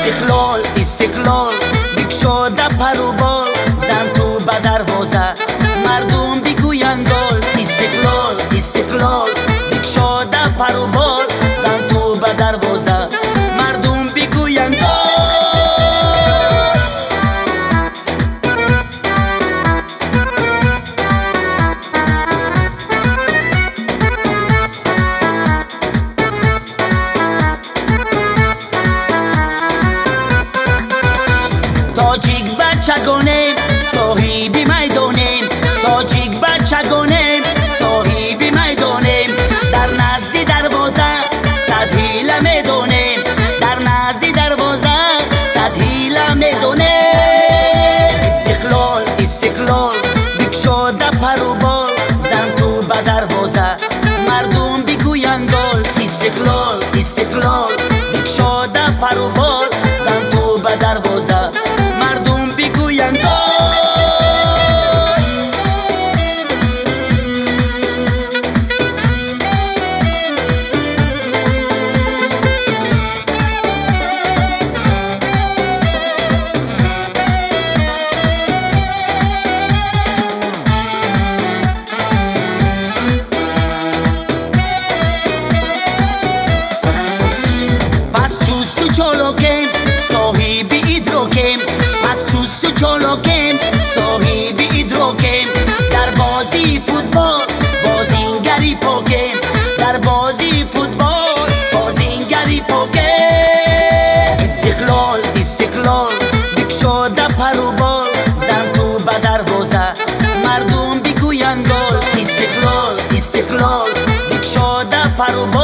استقلال استقلال بگشاده پر و بال زن تو به دروازه مردم بگویند گل استقلال استقلال بگشاده پر و بال زن تو به دروازه مردم بگویند گل تاجیک بچگانیم صاحب میدانیم تاجیک بچگانیم صاحب میدانیم در نزد دروازه صد حیله میدانیم در نزد دروازه صد حیله میدانیم استقلال استقلال بگشاده پر و بال زن تو به دروازه مردم بگویند گل استقلال استقلال بگشاده پر و بال زن تو به دروازه مردم بگویند گل پس چوستو چالاکیم صاحب ادراکیم پس چوستو چالاکیم صاحب ادراکیم در بازی فوتبال بازیگری پاکیم در بازی فوتبال بازیگری پاکیم استقلال استقلال بگشاده پر و بال زن تو به دروازه مردم بگویند گل استقلال استقلال بگشاده پر و بال